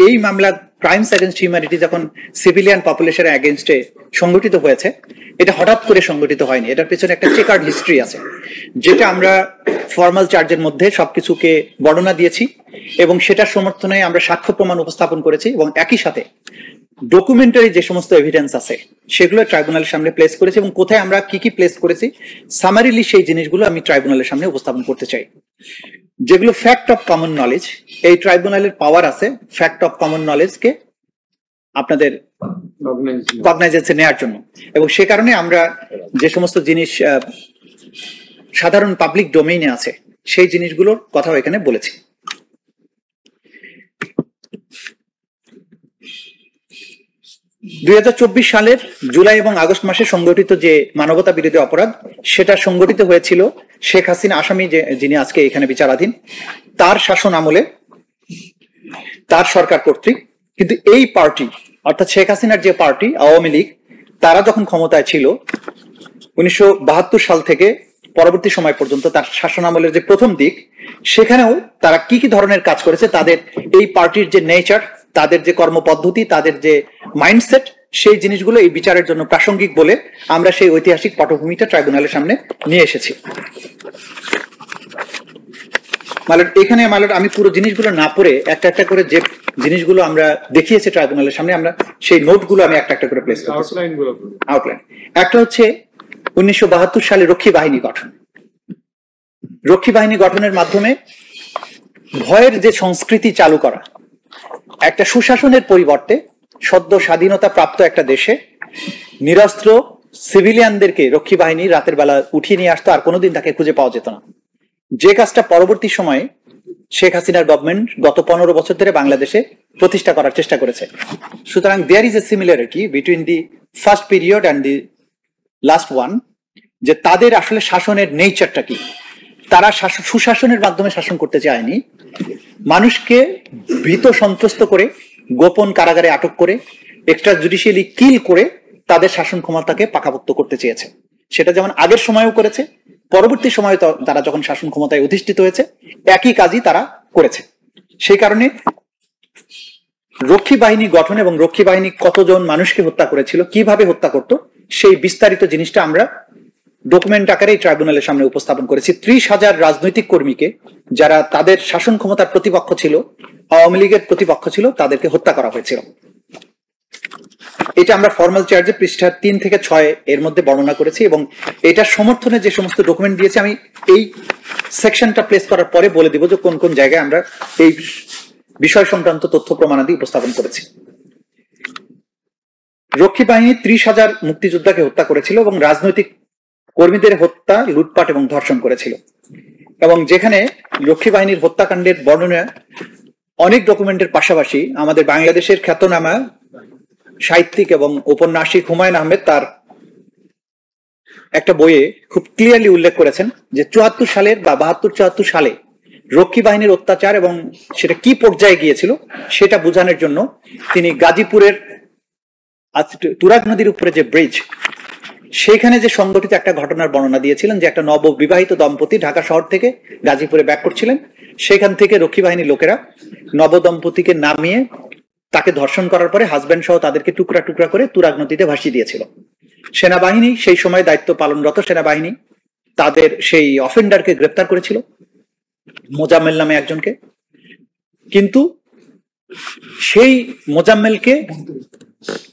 এই মামলা crimes against humanity যখন সিভিলিয়ান পপুলেশনের এগেনস্টে সংগঠিত হয়েছে, এটা হঠাৎ করে সংগঠিত হয়নি, এটার পেছনে একটা চেকার্ড হিস্ট্রি আছে, যেটা আমরা ফর্মাল চার্জের মধ্যে সবকিছুকে বর্ণনা দিয়েছি এবং সেটার সমর্থনে আমরা সাক্ষ্য প্রমাণ উপস্থাপন করেছি এবং একই সাথে ডকুমেন্টারি যে সমস্ত এভিডেন্স আছে সেগুলো ট্রাইব্যুনালের সামনে প্লেস করেছি এবং কোথায় আমরা কি কি প্লেস করেছি সামারিলি সেই জিনিসগুলো আমি ট্রাইব্যুনালের সামনে উপস্থাপন করতে চাই। যেগুলো ফ্যাক্ট অফ কমন নলেজ, এই ট্রাইব্যুনালের পাওয়ার আছে ফ্যাক্ট অফ কমন নলেজকে আপনাদের কগনাইজেন্সে নেওয়ার জন্য, এবং সে কারণে আমরা যে সমস্ত জিনিস সাধারণ পাবলিক ডোমেইনে আছে সেই জিনিসগুলোর কথাও এখানে বলেছি। দুই সালের জুলাই এবং আগস্ট মাসে সংগঠিত যে মানবতা বিরোধী অপরাধ, সেটা সংগঠিত হয়েছিল শেখ হাসিনা আসামি যিনি আজকে এখানে বিচারাধীন, তার শাসন আমলে তার সরকার কর্তৃক। কিন্তু এই পার্টি অর্থাৎ শেখ হাসিনার যে পার্টি আওয়ামী লীগ, তারা যখন ক্ষমতায় ছিল 1972 সাল থেকে পরবর্তী সময় পর্যন্ত তার শাসন আমলের যে প্রথম দিক, সেখানেও তারা কি কি ধরনের কাজ করেছে, তাদের এই পার্টির যে নেচার, তাদের যে কর্মপদ্ধতি, তাদের যে মাইন্ডসেট, সেই জিনিসগুলো এই বিচারের জন্য প্রাসঙ্গিক বলে আমরা সেই ঐতিহাসিক পটভূমিটা ট্রাইব্যুনালের সামনে নিয়ে এসেছি। এখানে আমি পুরো জিনিসগুলো না পড়ে একটা একটা করে যে জিনিসগুলো আমরা দেখিয়েছি ট্রাইব্যুনালের সামনে, আমরা সেই নোটগুলো আমি একটা একটা করে প্লেস করছি। আউটলাইন একটা হচ্ছে 1972 সালে রক্ষী বাহিনী গঠন। রক্ষী বাহিনী গঠনের মাধ্যমে ভয়ের যে সংস্কৃতি চালু করা, একটা সুশাসনের পরিবর্তে সদ্য স্বাধীনতা প্রাপ্ত একটা দেশে নিরস্ত্র সিভিলিয়ানদেরকে রক্ষী বাহিনী রাতের বেলা উঠিয়ে নিয়ে আসতো, আর কোনোদিন তাকে খুঁজে পাওয়া যেত না। যে কাজটা পরবর্তী সময়ে শেখ হাসিনার গভর্নমেন্ট গত 15 বছর ধরে বাংলাদেশে প্রতিষ্ঠা করার চেষ্টা করেছে। সুতরাং there is a similarity between the first period and the last one, যে তাদের আসলে শাসনের নেচারটা কি। তারা সুশাসনের মাধ্যমে শাসন করতে চায়নি, মানুষকে ভীত সন্ত্রস্ত করে, গোপন কারাগারে আটক করে, এক্সট্রা জুডিশিয়ালি কিল করে তাদের শাসন ক্ষমতাকে পাকাপোক্ত করতে চেয়েছে। সেটা যেমন আগের সময়েও করেছে, পরবর্তী সময়ে তারা যখন শাসন ক্ষমতায় অধিষ্ঠিত হয়েছে একই কাজই তারা করেছে। সেই কারণে রক্ষী বাহিনী গঠন এবং রক্ষী বাহিনী কতজন মানুষকে হত্যা করেছিল, কিভাবে হত্যা করত, সেই বিস্তারিত জিনিসটা আমরা ডকুমেন্ট আকারে ট্রাইব্যুনালের সামনে উপস্থাপন করেছি। 30,000 রাজনৈতিক কর্মীকে, যারা তাদের শাসন ক্ষমতার প্রতিপক্ষ ছিল, আওয়ামী লীগের প্রতিপক্ষ ছিল, তাদেরকে হত্যা করা হয়েছিল। এটা আমরা ফর্মাল চার্জে পৃষ্ঠা 3 থেকে 6 এর মধ্যে বর্ণনা করেছি এবং এটার সমর্থনে যে সমস্ত ডকুমেন্ট দিয়েছি আমি এই সেকশনটা প্লেস করার পরে বলে দিব যে কোন কোন জায়গায় আমরা এই বিষয় সংক্রান্ত তথ্য প্রমাণাদি উপস্থাপন করেছি। রক্ষী বাহিনী 30,000 মুক্তিযোদ্ধাকে হত্যা করেছিল এবং রাজনৈতিক কর্মীদের হত্যা, লুটপাট এবং ধর্ষণ করেছিল। এবং যেখানে রক্ষী বাহিনীর হত্যাকাণ্ডের বর্ণনা অনেক ডকুমেন্টের পাশাপাশি আমাদের বাংলাদেশের খ্যাতনামা সাহিত্যিক এবং ঔপন্যাসিক হুমায়ুন আহমেদ তার একটা বইয়ে খুব ক্লিয়ারলি উল্লেখ করেছেন যে 74 সালের বা 72-74 সালে রক্ষী বাহিনীর অত্যাচার এবং সেটা কি পর্যায়ে গিয়েছিল সেটা বোঝানোর জন্য তিনি গাজীপুরের তুরাগ নদীর উপরে যে ব্রিজ, সেইখানে যে সংগঠিত একটা ঘটনার বর্ণনা দিয়েছিলেন, যে একটা নববিবাহিত দম্পতি ঢাকা শহর থেকে গাজীপুরে ব্যাক করছিলেন, সেখান থেকে রক্ষী বাহিনীর লোকেরা নবদম্পতিকে নামিয়ে তাকে ধর্ষণ করার পরে হাজব্যান্ড সহ তাদেরকে টুকরা টুকরা করে তুরাগ নদীতে ভাসিয়ে দিয়েছিল। সেনাবাহিনী সেই সময় দায়িত্ব পালনরত সেনাবাহিনী তাদের সেই অফেন্ডারকে গ্রেপ্তার করেছিল, মোজাম্মেল নামে একজনকে। কিন্তু সেই মোজাম্মেলকে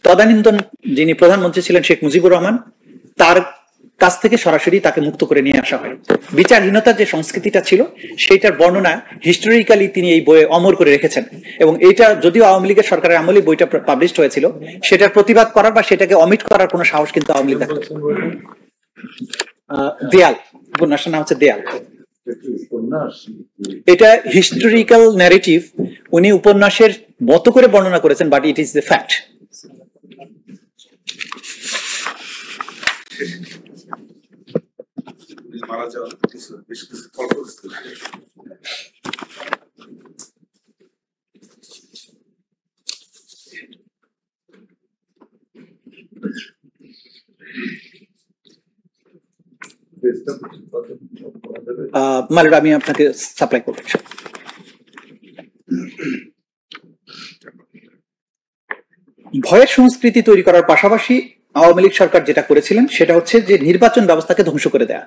তদানীন্তন যিনি প্রধানমন্ত্রী ছিলেন শেখ মুজিবুর রহমান, তার কাছ থেকে সরাসরি তাকে মুক্ত করে নিয়ে আসা হয়। বিচারহীনতার যে সংস্কৃতিটা ছিল সেইটার বর্ণনা হিস্টোরিক্যালি তিনি এই বইয়ে অমর করে রেখেছেন এবং এইটা যদিও আওয়ামী লীগের সরকারের আমলে বইটা পাবলিশড হয়েছিল, সেটার প্রতিবাদ করার বা সেটাকে অমিট করার কোনো সাহস কিন্তু আওয়ামী লীগ দেখাত। দেয়াল উপন্যাসের নাম হচ্ছে দেয়াল। এটা হিস্টোরিক্যাল ন্যারেটিভ, উনি উপন্যাসের মতো করে বর্ণনা করেছেন, but it is the fact. মারা যাওয়ার বেশ কিছু ফল মালের আমি আপনাকে সাপ্লাই করবো। ভয়ের সংস্কৃতি তৈরি করার পাশাপাশি আওয়ামী লীগ সরকার যেটা করেছিলেন সেটা হচ্ছে যে নির্বাচন ব্যবস্থাকে ধ্বংস করে দেয়া,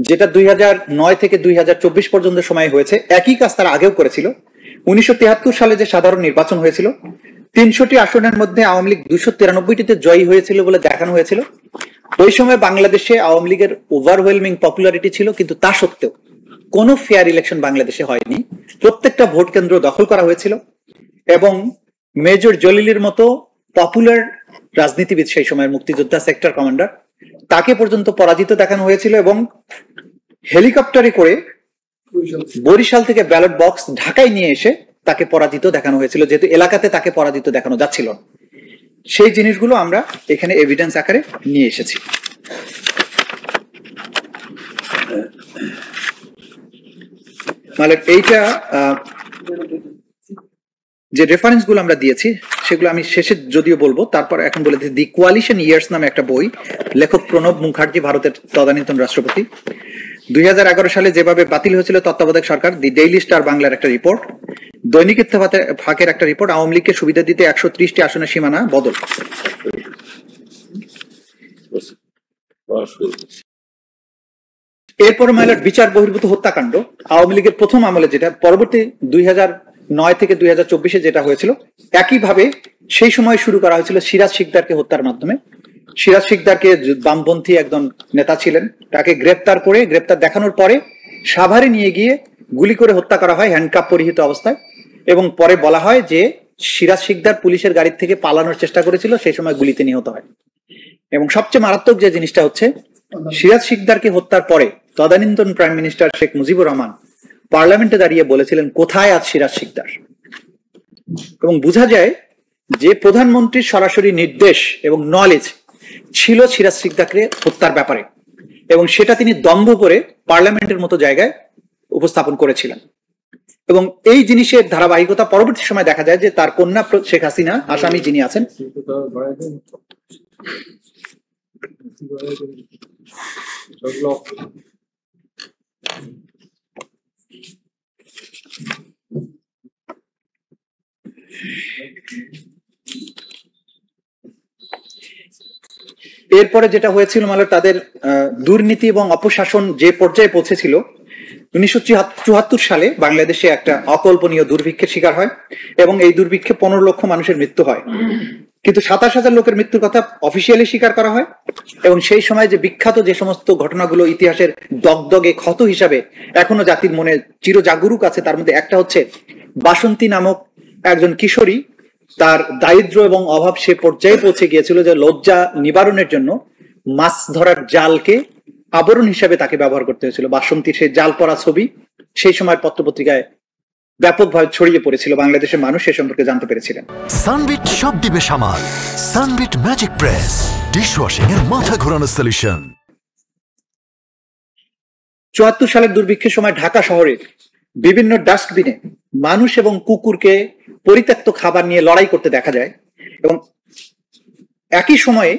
যেটা 2009 থেকে 2024 পর্যন্ত সময় হয়েছে। একই কাজ তারা আগেও করেছিল। 1973 সালে যে সাধারণ নির্বাচন হয়েছিল, 300টি আসনের মধ্যে আওয়ামী লীগ 293টিতে জয়ী হয়েছিল বলে দেখানো হয়েছিল। ওই সময় বাংলাদেশে আওয়ামী লীগের ওভারওয়েলমিং পপুলারিটি ছিল, কিন্তু তা সত্ত্বেও কোনো ফেয়ার ইলেকশন বাংলাদেশে হয়নি। প্রত্যেকটা ভোট কেন্দ্র দখল করা হয়েছিল এবং মেজর জলিলের মতো পপুলার রাজনীতিবিদ, সেই সময়ের মুক্তিযোদ্ধা সেক্টর কমান্ডার, তাকে পর্যন্ত পরাজিত দেখানো হয়েছিল এবং হেলিকপ্টারে করে বরিশাল থেকে ব্যালট বক্স ঢাকায় নিয়ে এসে তাকে পরাজিত দেখানো হয়েছিল, যেহেতু এলাকাতে তাকে পরাজিত দেখানো যাচ্ছিল। সেই জিনিসগুলো আমরা এখানে এভিডেন্স আকারে নিয়ে এসেছি। মানে এইটা যে রেফারেন্স গুলো আমরা দিয়েছি সেগুলো আমি শেষে যদিও বলবো, তারপর এখন বলে দিই। দি কোয়ালিশন ইয়ার্স নামে একটা বই, লেখক প্রণব মুখার্জি, ভারতের তদানীন্তন রাষ্ট্রপতি। 2011 সালে যেভাবে বাতিল হয়েছিল তত্ত্বাবধায়ক সরকার, দি ডেইলি স্টার বাংলার একটা রিপোর্ট, দৈনিক ফাঁকের একটা রিপোর্ট, আওয়ামী লীগকে সুবিধা দিতে 130টি আসনের সীমানা বদল। এরপর মাইলার বিচার বহির্ভূত হত্যাকাণ্ড, আওয়ামী লীগের প্রথম আমলে, যেটা পরবর্তী 2009 থেকে 2024 যেটা হয়েছিল, একইভাবে সেই সময় শুরু করা হয়েছিল সিরাজ শিকদারকে হত্যার মাধ্যমে। সিরাজ শিকদারকে বামপন্থী একজন নেতা ছিলেন, তাকে গ্রেপ্তার দেখানোর পরে সাভারে নিয়ে গিয়ে গুলি করে হত্যা করা হয় হ্যান্ডকাপ পরিহিত অবস্থায়। এবং পরে বলা হয় যে সিরাজ শিকদার পুলিশের গাড়ি থেকে পালানোর চেষ্টা করেছিল, সেই সময় গুলিতে নিহত হয়। এবং সবচেয়ে মারাত্মক যে জিনিসটা হচ্ছে, সিরাজ শিকদারকে হত্যার পরে তদানীন্তন প্রাইম মিনিস্টার শেখ মুজিবুর রহমান পার্লামেন্টে দাঁড়িয়ে বলেছিলেন, কোথায় আজ সিরাজ শিকদার? এবং বোঝা যায় যে প্রধানমন্ত্রীর সরাসরি নির্দেশ এবং নলেজ ছিল সিরাজ শিকদারকে হত্যার ব্যাপারে, এবং সেটা তিনি দম্ভ করে পার্লামেন্টের মতো জায়গায় উপস্থাপন করেছিলেন। এবং এই জিনিসের ধারাবাহিকতা পরবর্তী সময় দেখা যায় যে তার কন্যা শেখ হাসিনা, আসামি যিনি আছেন, এরপরে যেটা হয়েছিল মানে তাদের দুর্নীতি এবং অপশাসন যে পর্যায়ে পৌঁছেছিল, 1974 সালে বাংলাদেশে একটা অকল্পনীয় দুর্ভিক্ষের শিকার হয় এবং এই দুর্ভিক্ষে 15 লক্ষ মানুষের মৃত্যু হয়। কিন্তু 27,000 লোকের মৃত্যুর কথা অফিসিয়ালি স্বীকার করা হয়। এবং সেই সময় যে বিখ্যাত যে সমস্ত ঘটনাগুলো ইতিহাসের দগদগে ক্ষত হিসাবে এখনো জাতির মনে চিরজাগরুক আছে, তার মধ্যে একটা হচ্ছে বাসন্তী নামক একজন কিশোরী, তার দারিদ্র এবং অভাব সে পর্যায়ে পৌঁছে গিয়েছিল যে লজ্জা নিবারণের জন্য মাছ ধরার জালকে আবরণ হিসাবে তাকে ব্যবহার করতে হয়েছিল। বাসন্তীর সেই জাল পরা ছবি সেই সময় পত্রপত্রিকায় ব্যাপকভাবে ছড়িয়ে পড়েছিল, বাংলাদেশের মানুষ সে সম্পর্কে জানতে পেরেছিলেন। সানবিট সব দিবে সামাল, সানবিট ম্যাজিক প্রেস, ডিশওয়াশিং এর মাথা ঘোরানো সলিউশন। 74 সালের দুর্ভিক্ষের সময় ঢাকা শহরে বিভিন্ন ডাস্টবিনে মানুষ এবং কুকুরকে পরিত্যক্ত খাবার নিয়ে লড়াই করতে দেখা যায়। এবং একই সময়ে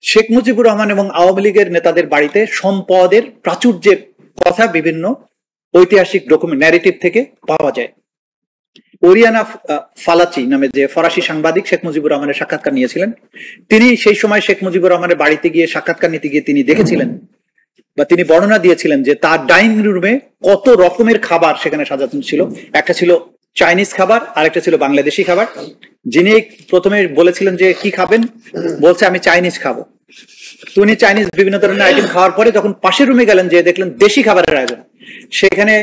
শেখ মুজিবুর রহমান এবং আওয়ামী লীগের নেতাদের বাড়িতে সম্পদের প্রাচুর্যের কথা বিভিন্ন ঐতিহাসিক ডকুমেন্ট ন্যারেটিভ থেকে পাওয়া যায়। ওরিয়ানা ফালাচি নামে যে ফরাসি সাংবাদিক শেখ মুজিবুর রহমানের সাক্ষাৎকার নিয়েছিলেন, তিনি সেই সময় শেখ মুজিবুর রহমানের বাড়িতে গিয়ে সাক্ষাৎকার নিতে গিয়ে তিনি দেখেছিলেন বা তিনি বর্ণনা দিয়েছিলেন যে তার ডাইনিং রুমে কত রকমের খাবার সেখানে সাজানো ছিল। একটা ছিল চাইনিজ খাবার, আরেকটা ছিল বাংলাদেশি খাবার। যিনি প্রথমে বলেছিলেন যে কি খাবেন, বলছে আমি চাইনিজ খাবো। উনি চাইনিজ বিভিন্ন ধরনের আইটেম খাওয়ার পরে যখন পাশের রুমে গেলেন, যে দেখলেন দেশি খাবারের আয়োজন, সেখানে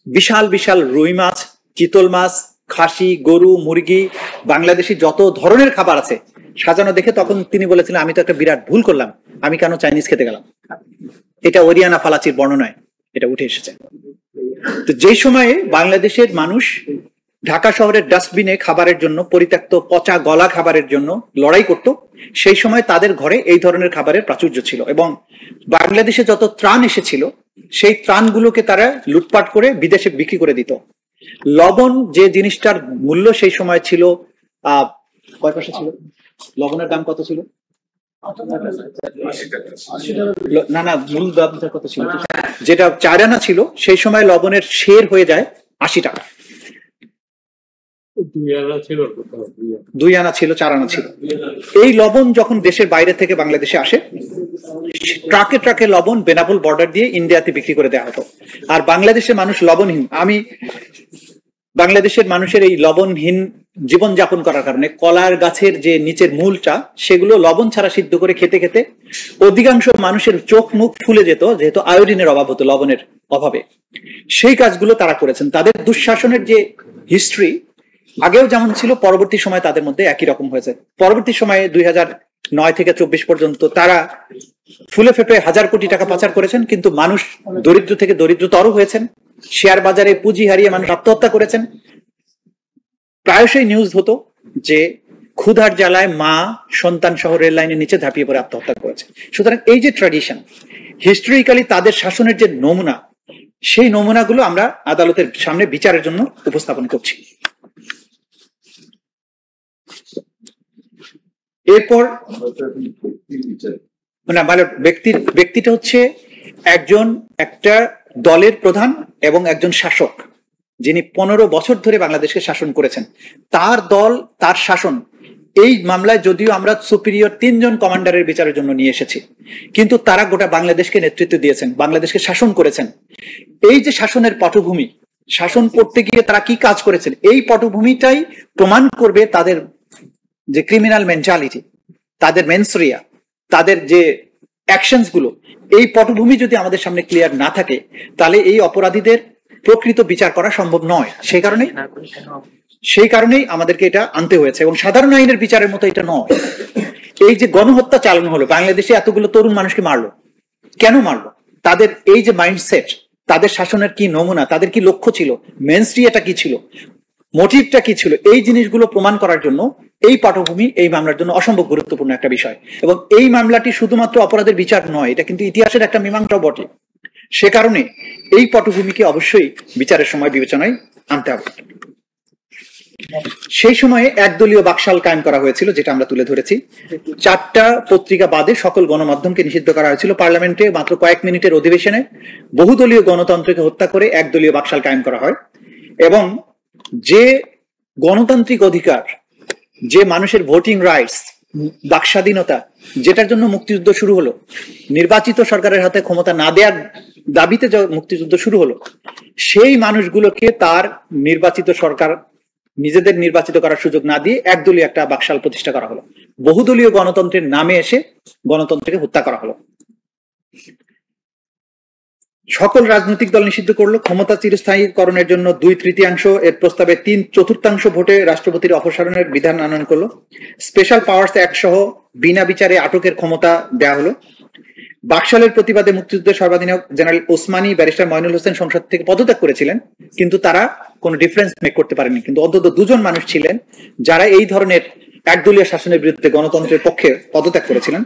বিশাল বিশাল রুই মাছ, চিতল মাছ, খাসি, গরু, মুরগি, বাংলাদেশি যত ধরনের খাবার আছে সাজানো দেখে তখন তিনি বলেছিলেন, আমি তো একটা বিরাট ভুল করলাম, আমি কেন চাইনিজ খেতে গেলাম। এটা ওরিয়ানা ফালাচির বর্ণনায় এটা উঠে এসেছে। তো যেই সময়ে বাংলাদেশের মানুষ ঢাকা শহরের ডাস্টবিনে খাবারের জন্য, পরিত্যক্ত পচা গলা খাবারের জন্য লড়াই করত, সেই সময় তাদের ঘরে এই ধরনের খাবারের প্রাচুর্য ছিল। এবং বাংলাদেশে যত ত্রাণ এসেছিল সেই ত্রাণগুলোকে তারা লুটপাট করে বিদেশে বিক্রি করে দিত। লবণ যে জিনিসটার মূল্য সেই সময় ছিল কয় পয়সা ছিল, লবণের দাম কত ছিল? না না, মূল দামটা কত ছিল? যেটা 4 আনা ছিল সেই সময় লবণের শের হয়ে যায় 80 টাকা। 2 আনা ছিল, 4 আনা ছিল। এই লবণ যখন দেশের বাইরে থেকে বাংলাদেশে আসে, ট্রাকে ট্রাকে লবণ বেনাপোল বর্ডার দিয়ে ইন্ডিয়াতে বিক্রি করে দেওয়া হতো। আর বাংলাদেশের মানুষ লবণহীন, বাংলাদেশের মানুষের এই লবণহীন জীবনযাপন করার কারণে কলার গাছের যে নিচের মূলটা, সেগুলো লবণ ছাড়া সিদ্ধ করে খেতে খেতে অধিকাংশ মানুষের চোখ মুখ ফুলে যেত, যেহেতু আয়োডিনের অভাব হতো লবণের অভাবে। সেই কাজগুলো তারা করেছেন। তাদের দুঃশাসনের যে হিস্ট্রি আগেও যেমন ছিল, পরবর্তী সময় তাদের মধ্যে একই রকম হয়েছে। পরবর্তী সময়ে 2009 থেকে 24 পর্যন্ত তারা ফুলে ফেপে 1000 কোটি টাকা পাচার করেছেন, কিন্তু মানুষ দরিদ্র থেকে দরিদ্রতর হয়েছেন। শেয়ার বাজারে পুঁজি হারিয়ে মানুষ আত্মহত্যা করেছেন। প্রায়শই নিউজ হতো যে ক্ষুধার জ্বালায় মা সন্তান সহ রেল লাইনের নিচে ঝাঁপিয়ে পড়ে আত্মহত্যা করেছে। সুতরাং এই যে ট্র্যাডিশন, হিস্টোরিক্যালি তাদের শাসনের যে নমুনা, সেই নমুনাগুলো আমরা আদালতের সামনে বিচারের জন্য উপস্থাপন করছি। এরপর ব্যক্তিটা হচ্ছে একটা দলের প্রধান এবং একজন শাসক, যিনি 15 বছর ধরে বাংলাদেশকে শাসন করেছেন। তার দল, তার শাসন, এই মামলায় যদিও আমরা সুপিরিয়র 3 জন কমান্ডারের বিচারের জন্য নিয়ে এসেছি, কিন্তু তারা গোটা বাংলাদেশকে নেতৃত্ব দিয়েছেন, বাংলাদেশকে শাসন করেছেন। এই যে শাসনের পটভূমি, শাসন করতে গিয়ে তারা কি কাজ করেছেন, এই পটভূমিটাই প্রমাণ করবে তাদের যে ক্রিমিনাল মেন্টালিটি, তাদের মেনসরিয়া, তাদের যে অ্যাকশনস গুলো। এই পটভূমি যদি আমাদের সামনে ক্লিয়ার না থাকে, তাহলে এই অপরাধীদের প্রকৃত বিচার করা সম্ভব নয়। সেই কারণেই আমাদেরকে এটা আনতে হয়েছে, এবং সাধারণ আইনের বিচারের মতো এটা নয়। এই যে গণহত্যা চালানো হলো, বাংলাদেশে এতগুলো তরুণ মানুষকে মারলো, কেন মারলো? তাদের এই যে মাইন্ডসেট, তাদের শাসনের কি নমুনা, তাদের কি লক্ষ্য ছিল, মেনস্ট্রিয়াটা কি ছিল, মোটিভটা কি ছিল, এই জিনিসগুলো প্রমাণ করার জন্য এই পটভূমি এই মামলার জন্য অসম্ভব গুরুত্বপূর্ণ একটা বিষয়। এবং এই মামলাটি শুধুমাত্র অপরাধের বিচার নয়, এটা কিন্তু ইতিহাসের একটা মীমাংসাও বটে। সে কারণে এই পটভূমিকে অবশ্যই বিচারের সময় বিবেচনায় আনতে হবে। সেই সময়ে একদলীয় বাকশাল কায়েম করা হয়েছিল, যেটা আমরা তুলে ধরেছি। 4টা পত্রিকা বাদে সকল গণমাধ্যমকে নিষিদ্ধ করা হয়েছিল। পার্লামেন্টে মাত্র কয়েক মিনিটের অধিবেশনে বহুদলীয় গণতন্ত্রকে হত্যা করে একদলীয় বাকশাল কায়েম করা হয়। এবং যে গণতান্ত্রিক অধিকার, যে মানুষের ভোটিং রাইটস, বাক স্বাধীনতা, যেটার জন্য মুক্তিযুদ্ধ শুরু হলো, নির্বাচিত সরকারের হাতে ক্ষমতা না দেওয়ার দাবিতে মুক্তিযুদ্ধ শুরু হলো, সেই মানুষগুলোকে তার নির্বাচিত সরকার নিজেদের নির্বাচিত করার সুযোগ না দিয়ে একদলীয় একটা বাকশাল প্রতিষ্ঠা করা হলো। বহুদলীয় গণতন্ত্রের নামে এসে গণতন্ত্রকে হত্যা করা হলো। সকল রাজনৈতিক দল নিষিদ্ধ করলো। ক্ষমতা চিরস্থায়ীকরণের জন্য 2/3 এর প্রস্তাবে 3/4 ভোটে রাষ্ট্রপতির অপসারণের বিধান আনয়ন করলো। স্পেশাল পাওয়ার্স অ্যাক্ট সহ বিনা বিচারে আটকের ক্ষমতা দেওয়া হলো। বাকশালের প্রতিবাদে মুক্তিযুদ্ধের সর্বাধিনায়ক জেনারেল ওসমানী, ব্যারিস্টার মইনুল হোসেন সংসদ থেকে পদত্যাগ করেছিলেন, কিন্তু তারা কোনো ডিফারেন্স মেক করতে পারেনি। কিন্তু অন্তত 2 জন মানুষ ছিলেন যারা এই ধরনের একদলীয় শাসনের বিরুদ্ধে গণতন্ত্রের পক্ষে পদত্যাগ করেছিলেন।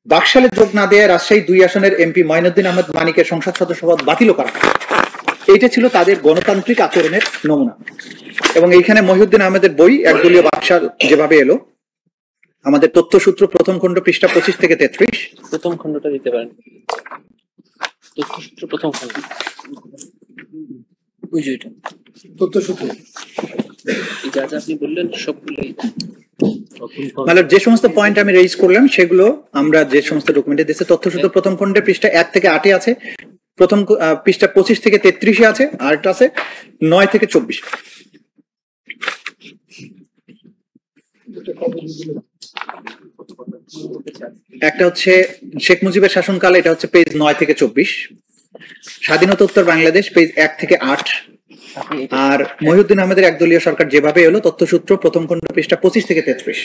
বাকশালে যোগ না দেয় রাজশাহী 2 আসনের এমপি মঈনুদ্দিন আহমেদ মানিকের সংসদ সদস্য পদ বাতিল করা। এইটা ছিল তাদের গণতান্ত্রিক আচরণের নমুনা। এবং এইখানে মহিউদ্দিন আহমেদের বই একদলীয় বাকশাল যেভাবে এলো, আমাদের তথ্যসূত্র প্রথম খণ্ড পৃষ্ঠা 25 থেকে 33। প্রথম খণ্ডটা দিতে পারেন, তথ্যসূত্র প্রথম খণ্ড, ওই যে তথ্যসূত্র যা যা আপনি বললেন সবগুলোই। মানে যে সমস্ত পয়েন্ট আমি রেইজ করলাম সেগুলো আমরা যে সমস্ত ডকুমেন্টে দিয়েছে, তথ্যসূত্র প্রথম খণ্ডে পৃষ্ঠা 1 থেকে 8 আছে, প্রথম পৃষ্ঠা 25 থেকে 33 আছে, আর একটা আছে 9 থেকে 24। একটা হচ্ছে শেখ মুজিবের শাসনকালে, এটা হচ্ছে পেজ 9 থেকে 24। স্বাধীনতা উত্তর বাংলাদেশ পেজ 1 থেকে 8। আর মহিউদ্দিন আহমেদের একদলীয় সরকার যেভাবে এলো, তথ্যসূত্র প্রথম খণ্ড পৃষ্ঠা 25 থেকে 33।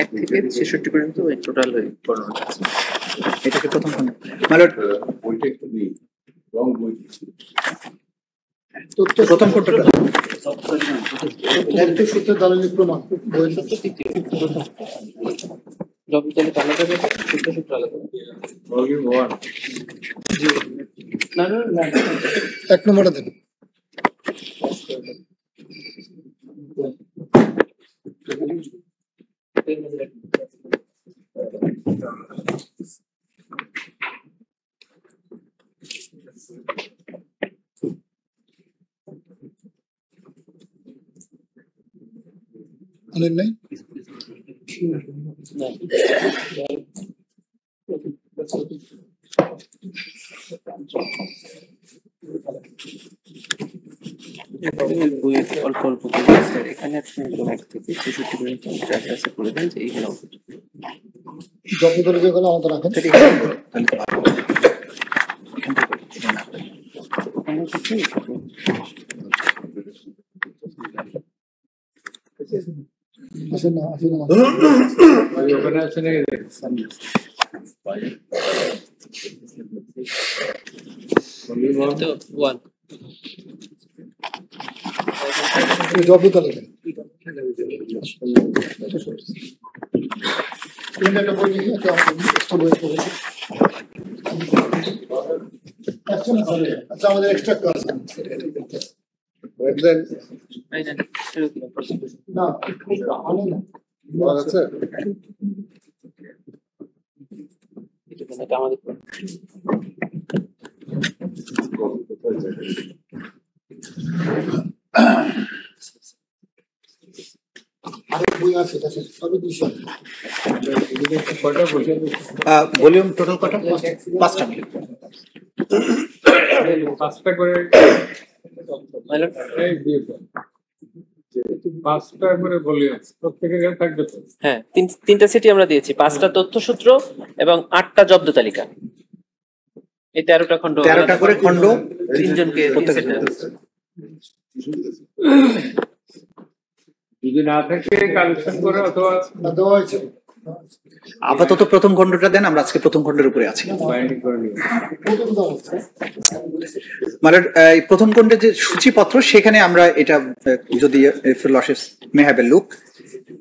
1 থেকে 66 পর্যন্ত টোটাল বর্ণনা আছে। এটাকে প্রথম খণ্ড মানে প্রথম খণ্ডটা তথ্যসূত্র দলিল প্রমাণ এক নম্বরটা দেন। অনেক নাই বইয়ের অল্প অল্প করে স্যার এখানে আপনি একদম 1 থেকে 66 পর্যন্ত ক্লাসে করে দেন যে এইগুলো যত ধরে যেগুলো আমাদের রাখেন ওখানে কিছু আসেন না ওখানে আছে নাকি তো 1 যত ধরে একটা বই নিয়ে একটা আমাদের বই পড়েছি আচ্ছা আমাদের এক্সট্রা ক্লাস না আমি না আচ্ছা এটা আমাদের আরেক বই আছে আছে সবই 200 কয়টা বসে ভলিউম টোটাল কটা? 5টা। 5টা করে এই দিয়ে 5টা করে ভলিউম প্রত্যেকের কাছে থাকবে তো? হ্যাঁ তিনটা সেটই আমরা দিয়েছি 5টা তথ্যসূত্র এবং 8টা জব্দ তালিকা এই 13টা খণ্ড 13টা করে খণ্ড তিনজনকে যদি না থাকে কালেকশন করে অথবা দেওয়া হয়েছে আপাতত প্রথম খণ্ডটা দেন, আমরা আজকে প্রথম খণ্ডের উপরে আছি। বাইন্ডিং করে নিও। প্রথম দেওয়া হচ্ছে মানে এই প্রথম খণ্ডের যে সূচিপত্র সেখানে আমরা এটা যদি losses may have a look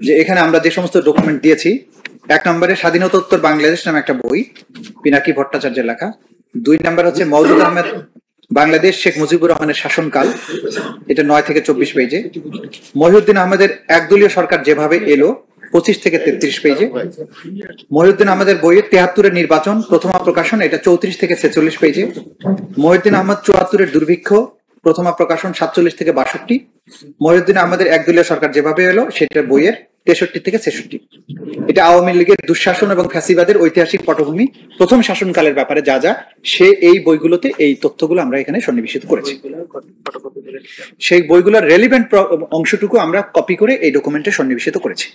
যে এখানে আমরা যে সমস্ত ডকুমেন্ট দিয়েছি, 1 নম্বরে স্বাধীনতোত্তর বাংলাদেশ নামে একটা বই পিনাকি ভট্টাচার্যের লেখা, 2 নম্বর হচ্ছে মওদুদ আহমেদ বাংলাদেশ শেখ মুজিবুর রহমানের শাসনকাল, এটা 9 থেকে 24 পেজে, মহিউদ্দিন আহমেদের একদলীয় সরকার যেভাবে এলো 25 থেকে 33 পেজে, মহিউদ্দিন আহমেদের বইয়ের 73-এর নির্বাচন প্রথমা প্রকাশন, এটা 34 থেকে 46 পেজে, মহিউদ্দিন আহমেদ 74-এর দুর্ভিক্ষ প্রথমা প্রকাশন 47 থেকে 62, মহিউদ্দিন আহমেদের একদলীয় সরকার যেভাবে এলো সেটা বইয়ের 63 থেকে 66। এটা আওয়ামী লীগের দুঃশাসন এবং ফ্যাসিবাদের ঐতিহাসিক পটভূমি, প্রথম শাসনকালের ব্যাপারে যা যা সে এই বইগুলোতে এই তথ্যগুলো আমরা এখানে সন্নিবেশিত করেছি। সেই বইগুলোর রেলিভেন্ট অংশটুকু আমরা কপি করে এই ডকুমেন্টে সন্নিবেশিত করেছি।